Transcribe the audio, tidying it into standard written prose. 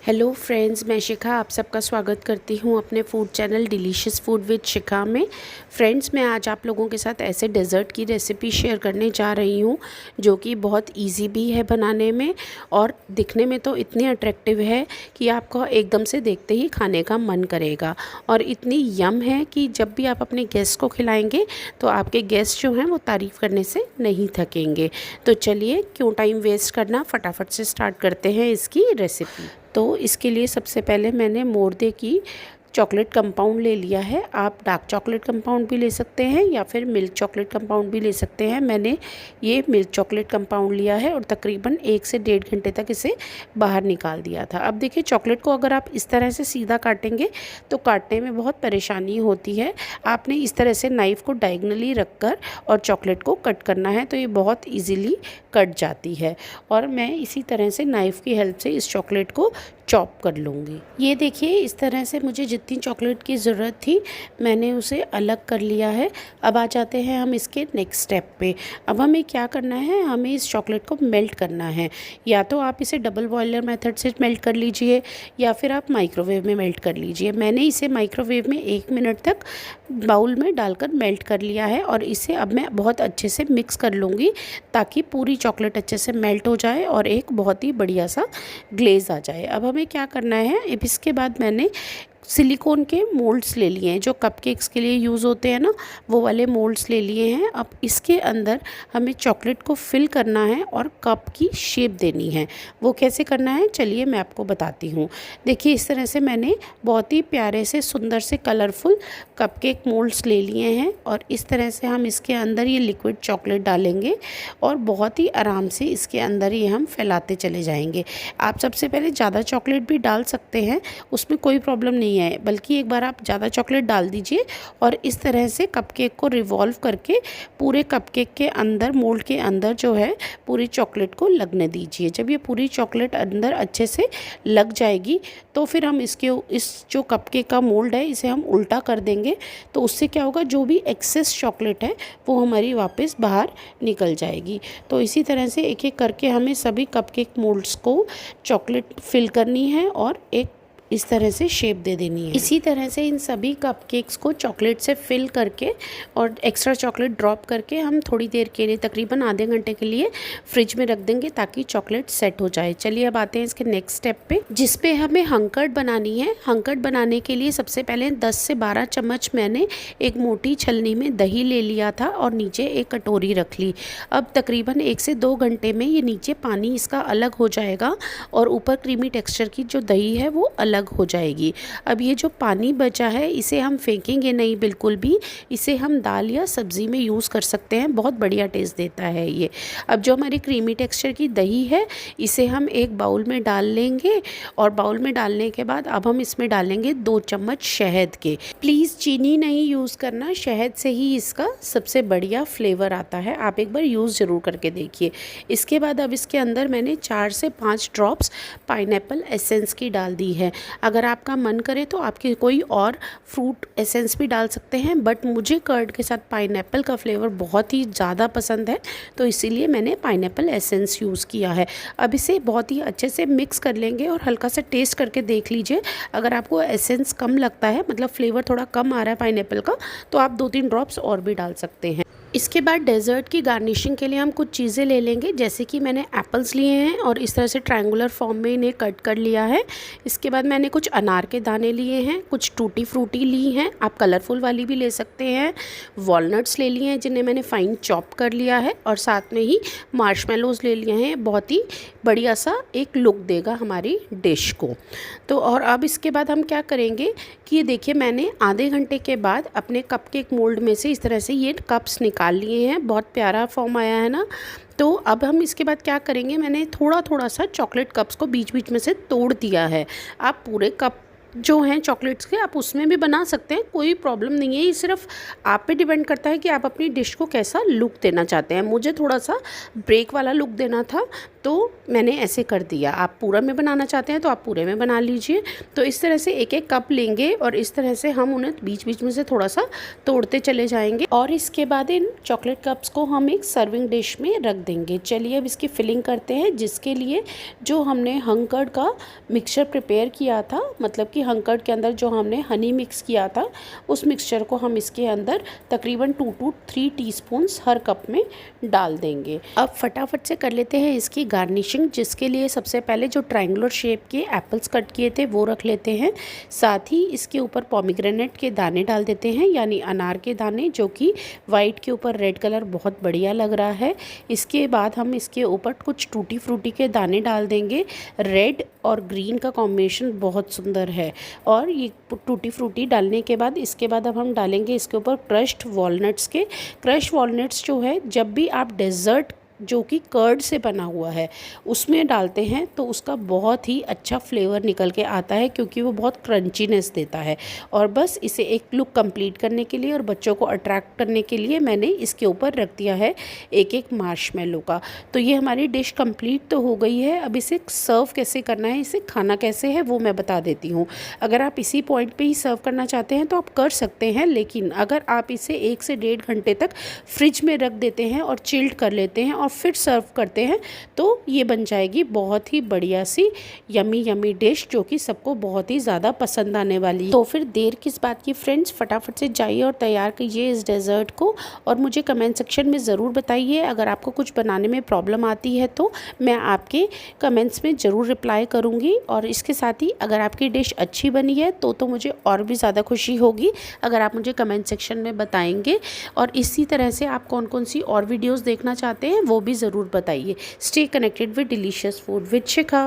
Hello friends, मैं शिखा आप सबका स्वागत करती हूँ अपने food channel delicious food with Shikha में। फ्रेंड्स, मैं आज आप लोगों के साथ ऐसे डेज़र्ट की रेसिपी शेयर करने जा रही हूँ जो कि बहुत इजी भी है बनाने में और दिखने में तो इतनी अट्रैक्टिव है कि आपको एकदम से देखते ही खाने का मन करेगा और इतनी यम है कि जब भी आप अपने गेस्ट को खिलाएंगे तो आपके गेस्ट जो हैं वो तारीफ़ करने से नहीं थकेंगे। तो चलिए, क्यों टाइम वेस्ट करना, फटाफट से स्टार्ट करते हैं इसकी रेसिपी। तो इसके लिए सबसे पहले मैंने मोरदे की चॉकलेट कंपाउंड ले लिया है। आप डार्क चॉकलेट कंपाउंड भी ले सकते हैं या फिर मिल्क चॉकलेट कंपाउंड भी ले सकते हैं। मैंने ये मिल्क चॉकलेट कंपाउंड लिया है और तकरीबन 1 से 1.5 घंटे तक इसे बाहर निकाल दिया था। अब देखिए, चॉकलेट को अगर आप इस तरह से सीधा काटेंगे तो काटने में बहुत परेशानी होती है। आपने इस तरह से नाइफ़ को डायगनली रखकर और चॉकलेट को कट करना है तो ये बहुत ईजीली कट जाती है। और मैं इसी तरह से नाइफ़ की हेल्प से इस चॉकलेट को चॉप कर लूँगी। ये देखिए, इस तरह से मुझे जितनी चॉकलेट की ज़रूरत थी मैंने उसे अलग कर लिया है। अब आ जाते हैं हम इसके नेक्स्ट स्टेप पे। अब हमें क्या करना है, हमें इस चॉकलेट को मेल्ट करना है। या तो आप इसे डबल बॉयलर मेथड से मेल्ट कर लीजिए या फिर आप माइक्रोवेव में मेल्ट कर लीजिए। मैंने इसे माइक्रोवेव में 1 मिनट तक बाउल में डालकर मेल्ट कर लिया है और इसे अब मैं बहुत अच्छे से मिक्स कर लूँगी ताकि पूरी चॉकलेट अच्छे से मेल्ट हो जाए और एक बहुत ही बढ़िया सा ग्लेज़ आ जाए। अब हमें क्या करना है, अब इसके बाद मैंने सिलिकॉन के मोल्ड्स ले लिए हैं जो कपकेक्स के लिए यूज़ होते हैं ना, वो वाले मोल्ड्स ले लिए हैं। अब इसके अंदर हमें चॉकलेट को फिल करना है और कप की शेप देनी है। वो कैसे करना है, चलिए मैं आपको बताती हूँ। देखिए, इस तरह से मैंने बहुत ही प्यारे से सुंदर से कलरफुल कपकेक मोल्ड्स ले लिए हैं और इस तरह से हम इसके अंदर ये लिक्विड चॉकलेट डालेंगे और बहुत ही आराम से इसके अंदर ये हम फैलाते चले जाएंगे। आप सबसे पहले ज़्यादा चॉकलेट भी डाल सकते हैं, उसमें कोई प्रॉब्लम नहीं है, बल्कि एक बार आप ज़्यादा चॉकलेट डाल दीजिए और इस तरह से कपकेक को रिवॉल्व करके पूरे कपकेक के अंदर, मोल्ड के अंदर जो है पूरी चॉकलेट को लगने दीजिए। जब ये पूरी चॉकलेट अंदर अच्छे से लग जाएगी तो फिर हम इस जो कपकेक का मोल्ड है इसे हम उल्टा कर देंगे। तो उससे क्या होगा, जो भी एक्सेस चॉकलेट है वो हमारी वापस बाहर निकल जाएगी। तो इसी तरह से एक एक करके हमें सभी कपकेक मोल्ड्स को चॉकलेट फिल करनी है और एक इस तरह से शेप दे देनी है। इसी तरह से इन सभी कपकेक्स को चॉकलेट से फिल करके और एक्स्ट्रा चॉकलेट ड्रॉप करके हम थोड़ी देर के लिए, तकरीबन आधे घंटे के लिए फ्रिज में रख देंगे ताकि चॉकलेट सेट हो जाए। चलिए अब आते हैं इसके नेक्स्ट स्टेप पे, जिस पे हमें हंकट बनानी है। हंकट बनाने के लिए सबसे पहले 10 से 12 चम्मच मैंने एक मोटी छलनी में दही ले लिया था और नीचे एक कटोरी रख ली। अब तकरीबन 1 से 2 घंटे में ये नीचे पानी इसका अलग हो जाएगा और ऊपर क्रीमी टेक्सचर की जो दही है वो अलग हो जाएगी। अब ये जो पानी बचा है इसे हम फेंकेंगे नहीं बिल्कुल भी, इसे हम दाल या सब्ज़ी में यूज़ कर सकते हैं, बहुत बढ़िया टेस्ट देता है ये। अब जो हमारी क्रीमी टेक्सचर की दही है इसे हम एक बाउल में डाल लेंगे और बाउल में डालने के बाद अब हम इसमें डालेंगे 2 चम्मच शहद के। प्लीज़ चीनी नहीं यूज़ करना, शहद से ही इसका सबसे बढ़िया फ्लेवर आता है, आप एक बार यूज़ ज़रूर करके देखिए। इसके बाद अब इसके अंदर मैंने 4 से 5 ड्रॉप्स पाइनएप्पल एसेंस की डाल दी है। अगर आपका मन करे तो आपके कोई और फ्रूट एसेंस भी डाल सकते हैं, बट मुझे कर्ड के साथ पाइनएप्पल का फ्लेवर बहुत ही ज़्यादा पसंद है तो इसीलिए मैंने पाइनएप्पल एसेंस यूज़ किया है। अब इसे बहुत ही अच्छे से मिक्स कर लेंगे और हल्का सा टेस्ट करके देख लीजिए। अगर आपको एसेंस कम लगता है, मतलब फ्लेवर थोड़ा कम आ रहा है पाइनएप्पल का, तो आप 2-3 ड्रॉप्स और भी डाल सकते हैं। इसके बाद डेज़र्ट की गार्निशिंग के लिए हम कुछ चीज़ें ले लेंगे, जैसे कि मैंने एप्पल्स लिए हैं और इस तरह से ट्रायंगुलर फॉर्म में इन्हें कट कर लिया है। इसके बाद मैंने कुछ अनार के दाने लिए हैं, कुछ टूटी फ्रूटी ली हैं, आप कलरफुल वाली भी ले सकते हैं। वॉलनट्स ले लिए हैं जिन्हें मैंने फ़ाइन चॉप कर लिया है और साथ में ही मार्शमेलोज़ ले लिए हैं, बहुत ही बढ़िया सा एक लुक देगा हमारी डिश को। तो और अब इसके बाद हम क्या करेंगे कि ये देखिए, मैंने आधे घंटे के बाद अपने कपकेक मोल्ड में से इस तरह से ये कप्स निकाल लिए हैं। बहुत प्यारा फॉर्म आया है ना। तो अब हम इसके बाद क्या करेंगे, मैंने थोड़ा थोड़ा सा चॉकलेट कप्स को बीच बीच में से तोड़ दिया है। आप पूरे कप जो हैं चॉकलेट्स के आप उसमें भी बना सकते हैं, कोई प्रॉब्लम नहीं है। ये सिर्फ आप पे डिपेंड करता है कि आप अपनी डिश को कैसा लुक देना चाहते हैं। मुझे थोड़ा सा ब्रेक वाला लुक देना था तो मैंने ऐसे कर दिया। आप पूरा में बनाना चाहते हैं तो आप पूरे में बना लीजिए। तो इस तरह से एक एक कप लेंगे और इस तरह से हम उन्हें बीच बीच में से थोड़ा सा तोड़ते चले जाएंगे और इसके बाद इन चॉकलेट कप्स को हम एक सर्विंग डिश में रख देंगे। चलिए अब इसकी फिलिंग करते हैं, जिसके लिए जो हमने हंकर्ड का मिक्सचर प्रिपेयर किया था, मतलब कि हंकर्ड के अंदर जो हमने हनी मिक्स किया था, उस मिक्सचर को हम इसके अंदर तकरीबन 2 to 3 टीस्पून्स हर कप में डाल देंगे। अब फटाफट से कर लेते हैं इसकी गार्निशिंग, जिसके लिए सबसे पहले जो ट्रायंगुलर शेप के एप्पल्स कट किए थे वो रख लेते हैं। साथ ही इसके ऊपर पोमीग्रेनेट के दाने डाल देते हैं, यानी अनार के दाने, जो कि वाइट के ऊपर रेड कलर बहुत बढ़िया लग रहा है। इसके बाद हम इसके ऊपर कुछ टूटी फ्रूटी के दाने डाल देंगे। रेड और ग्रीन का कॉम्बिनेशन बहुत सुंदर है। और ये टूटी फ्रूटी डालने के बाद इसके बाद अब हम डालेंगे इसके ऊपर क्रश्ड वॉलनट्स के। क्रश्ड वॉलनट्स जो है, जब भी आप डेज़र्ट जो कि कर्ड से बना हुआ है उसमें डालते हैं तो उसका बहुत ही अच्छा फ्लेवर निकल के आता है, क्योंकि वो बहुत क्रंचीनेस देता है। और बस इसे एक लुक कंप्लीट करने के लिए और बच्चों को अट्रैक्ट करने के लिए मैंने इसके ऊपर रख दिया है एक एक मार्शमेलो का। तो ये हमारी डिश कंप्लीट तो हो गई है। अब इसे सर्व कैसे करना है, इसे खाना कैसे है, वो मैं बता देती हूँ। अगर आप इसी पॉइंट पे ही सर्व करना चाहते हैं तो आप कर सकते हैं, लेकिन अगर आप इसे 1 से 1.5 घंटे तक फ्रिज में रख देते हैं और चिल्ड कर लेते हैं और फिर सर्व करते हैं तो ये बन जाएगी बहुत ही बढ़िया सी यमी यमी डिश, जो कि सबको बहुत ही ज़्यादा पसंद आने वाली। तो फिर देर किस बात की फ्रेंड्स, फटाफट से जाइए और तैयार कीजिए इस डेज़र्ट को। और मुझे कमेंट सेक्शन में ज़रूर बताइए, अगर आपको कुछ बनाने में प्रॉब्लम आती है तो मैं आपके कमेंट्स में ज़रूर रिप्लाई करूँगी। और इसके साथ ही अगर आपकी डिश अच्छी बनी है तो मुझे और भी ज़्यादा खुशी होगी अगर आप मुझे कमेंट सेक्शन में बताएंगे। और इसी तरह से आप कौन कौन सी और वीडियोज़ देखना चाहते हैं वो भी ज़रूर बताइए। Stay connected with delicious food with Shikha.